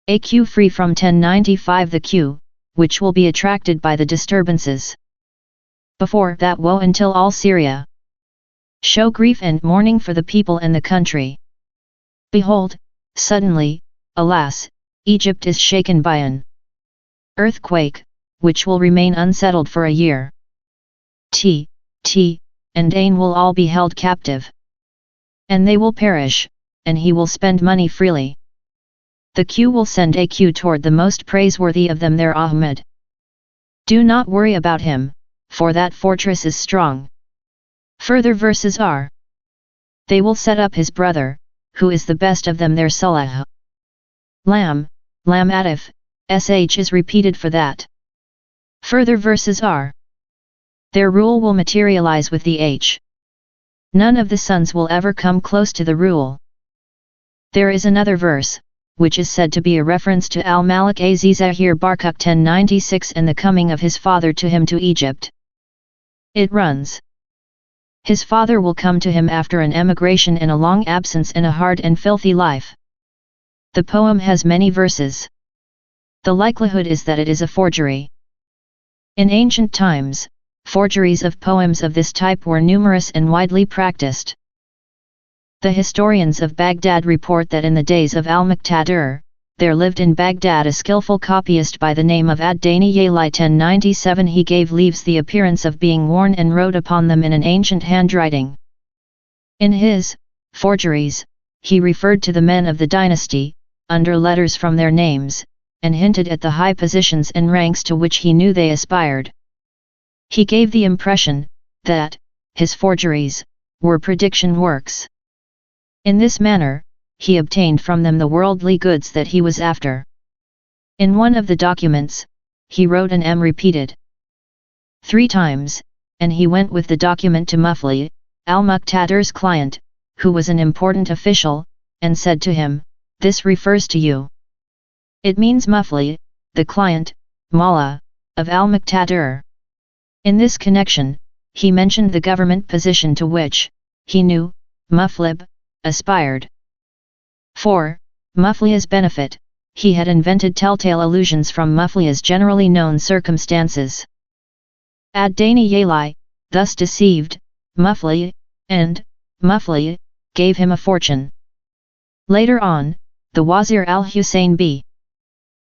a Q free from 1095 the Q, which will be attracted by the disturbances. Before that woe until all Syria show grief and mourning for the people and the country. Behold, suddenly, alas, Egypt is shaken by an earthquake, which will remain unsettled for a year. And Ain will all be held captive. And they will perish, and he will spend money freely. The Q will send a Q toward the most praiseworthy of them, their Ahmed. Do not worry about him, for that fortress is strong. Further verses are: they will set up his brother, who is the best of them, their Salah. Lam Atif, sh is repeated for that. Further verses are: their rule will materialize with the H. None of the sons will ever come close to the rule. There is another verse, which is said to be a reference to Al-Malik Az-Zahir Barkuk 1096 and the coming of his father to him to Egypt. It runs: his father will come to him after an emigration and a long absence and a hard and filthy life. The poem has many verses. The likelihood is that it is a forgery. In ancient times, forgeries of poems of this type were numerous and widely practiced. The historians of Baghdad report that in the days of al-Muqtadir, there lived in Baghdad a skillful copyist by the name of Ad-Dani Yali 1097. He gave leaves the appearance of being worn and wrote upon them in an ancient handwriting. In his forgeries, he referred to the men of the dynasty, under letters from their names, and hinted at the high positions and ranks to which he knew they aspired. He gave the impression that his forgeries were prediction works. In this manner, he obtained from them the worldly goods that he was after. In one of the documents, he wrote an M repeated 3 times, and he went with the document to Mufli, al-Muqtadir's client, who was an important official, and said to him, "This refers to you." It means Mufli, the client, Mala, of al-Muqtadir. In this connection, he mentioned the government position to which, he knew, Muflib aspired. For Muflia's benefit, he had invented telltale allusions from Muflia's generally known circumstances. Ad-Dani Yali, thus deceived, Mufli, and Mufli, gave him a fortune. Later on, the Wazir al-Hussein b.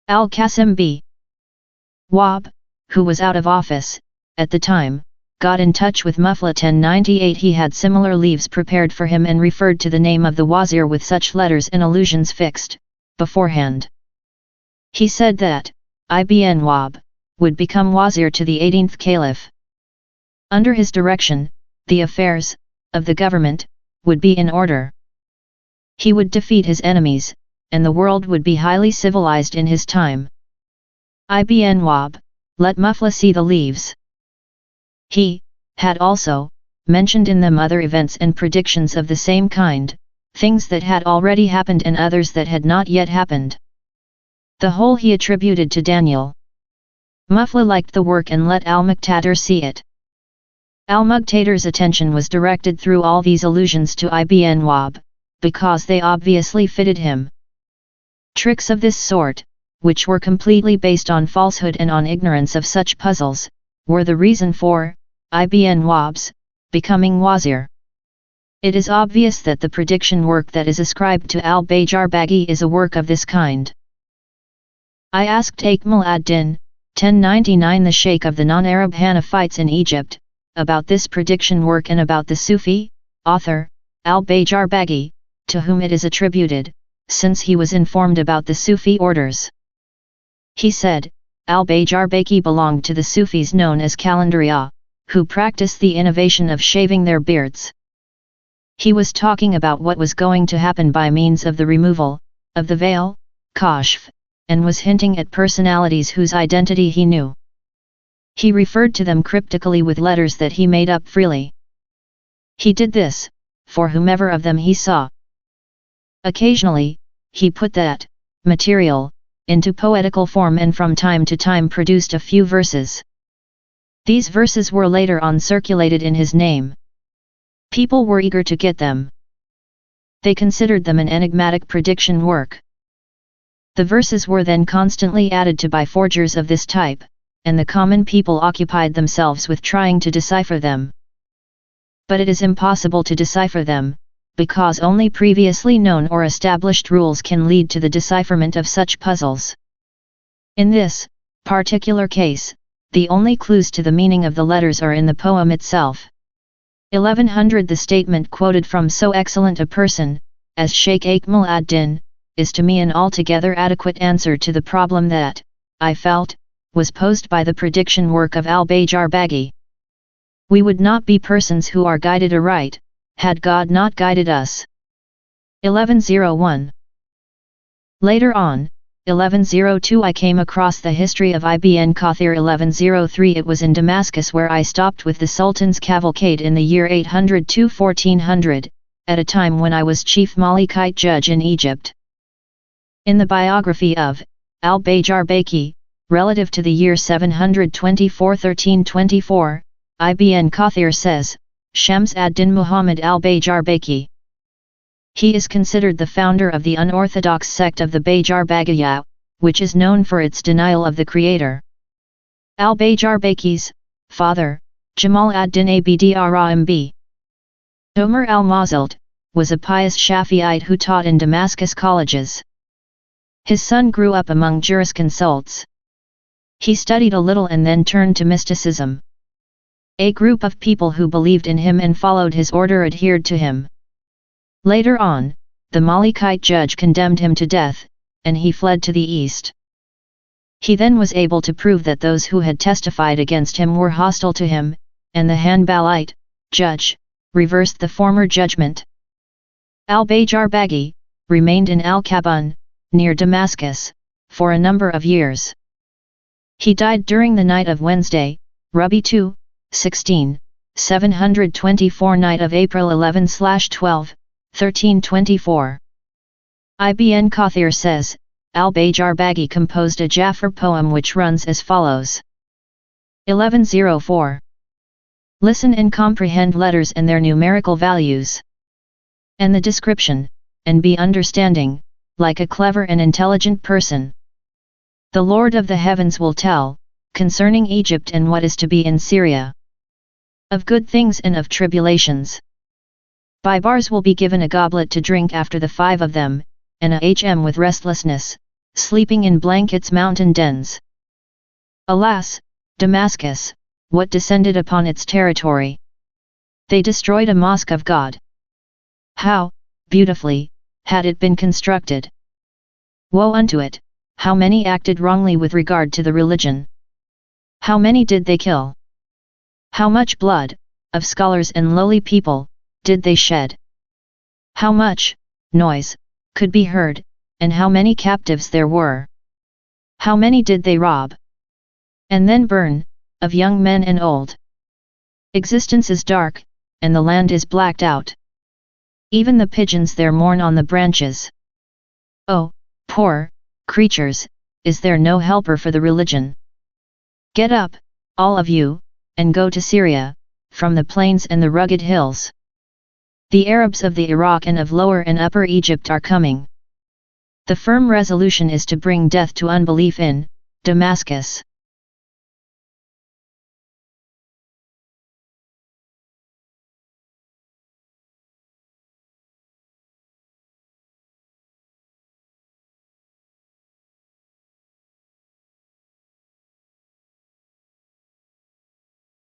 al-Qasim b. Wahb, who was out of office, at the time, got in touch with Mufla 1098. He had similar leaves prepared for him and referred to the name of the Wazir with such letters and allusions fixed, beforehand. He said that, Ibn Wahb, would become Wazir to the 18th Caliph. Under his direction, the affairs of the government would be in order. He would defeat his enemies, and the world would be highly civilized in his time. Ibn Wahb let Mufla see the leaves. He had also mentioned in them other events and predictions of the same kind, things that had already happened and others that had not yet happened. The whole he attributed to Daniel. Mufla liked the work and let al-Muqtadir see it. Al-Muqtadir's attention was directed through all these allusions to Ibn Wahb, because they obviously fitted him. Tricks of this sort, which were completely based on falsehood and on ignorance of such puzzles, were the reason for Ibn Wahb's becoming Wazir. It is obvious that the prediction work that is ascribed to al-Bayjarbaghi is a work of this kind. I asked Akmal ad-Din, 1099, the Sheikh of the non-Arab Hanafites in Egypt, about this prediction work and about the Sufi author, al-Bayjarbaghi, to whom it is attributed, since he was informed about the Sufi orders. He said, al-Bayjarbaghi belonged to the Sufis known as Kalandaria, who practice the innovation of shaving their beards. He was talking about what was going to happen by means of the removal of the veil, kashf, and was hinting at personalities whose identity he knew. He referred to them cryptically with letters that he made up freely. He did this, for whomever of them he saw. Occasionally, he put that material into poetical form and from time to time produced a few verses. These verses were later on circulated in his name. People were eager to get them. They considered them an enigmatic prediction work. The verses were then constantly added to by forgers of this type, and the common people occupied themselves with trying to decipher them. But it is impossible to decipher them, because only previously known or established rules can lead to the decipherment of such puzzles. In this particular case, the only clues to the meaning of the letters are in the poem itself. 1100 The statement quoted from so excellent a person, as Sheikh Akmal ad-Din, is to me an altogether adequate answer to the problem that, I felt, was posed by the prediction work of al-Bayjarbaghi. We would not be persons who are guided aright, had God not guided us. 1101. Later on, 1102 I came across the history of Ibn Kathir. 1103 It was in Damascus where I stopped with the Sultan's cavalcade in the year 802-1400, at a time when I was chief Malikite judge in Egypt. In the biography of al-Bayjarbaghi, relative to the year 724-1324, Ibn Kathir says, Shams ad-Din Muhammad al-Bayjarbaghi. He is considered the founder of the unorthodox sect of the Bayjarbaghiya, which is known for its denial of the Creator. Al-Bayjarbaghi's father, Jamal ad-Din Abd-Rahmb Omar al-Mazilt, was a pious Shafi'ite who taught in Damascus colleges. His son grew up among jurisconsults. He studied a little and then turned to mysticism. A group of people who believed in him and followed his order adhered to him. Later on, the Malikite judge condemned him to death, and he fled to the east. He then was able to prove that those who had testified against him were hostile to him, and the Hanbalite judge reversed the former judgment. Al-Bayjarbaghi remained in Al-Kabun, near Damascus, for a number of years. He died during the night of Wednesday, Rubi 2, 16, 724 night of April 11/12, 1324. Ibn Kathir says, al-Bayjarbaghi composed a jafr poem which runs as follows. 1104. Listen and comprehend letters and their numerical values. And the description, and be understanding, like a clever and intelligent person. The Lord of the heavens will tell, concerning Egypt and what is to be in Syria. Of good things and of tribulations. Bibars will be given a goblet to drink after the 5 of them, and a hm with restlessness, sleeping in blankets mountain dens. Alas, Damascus, what descended upon its territory? They destroyed a mosque of God. How, beautifully, had it been constructed? Woe unto it, how many acted wrongly with regard to the religion? How many did they kill? How much blood, of scholars and lowly people, did they shed? How much noise could be heard, and how many captives there were? How many did they rob? And then burn, of young men and old? Existence is dark, and the land is blacked out. Even the pigeons there mourn on the branches. Oh, poor creatures, is there no helper for the religion? Get up, all of you, and go to Syria, from the plains and the rugged hills. The Arabs of the Iraq and of Lower and Upper Egypt are coming. The firm resolution is to bring death to unbelief in Damascus.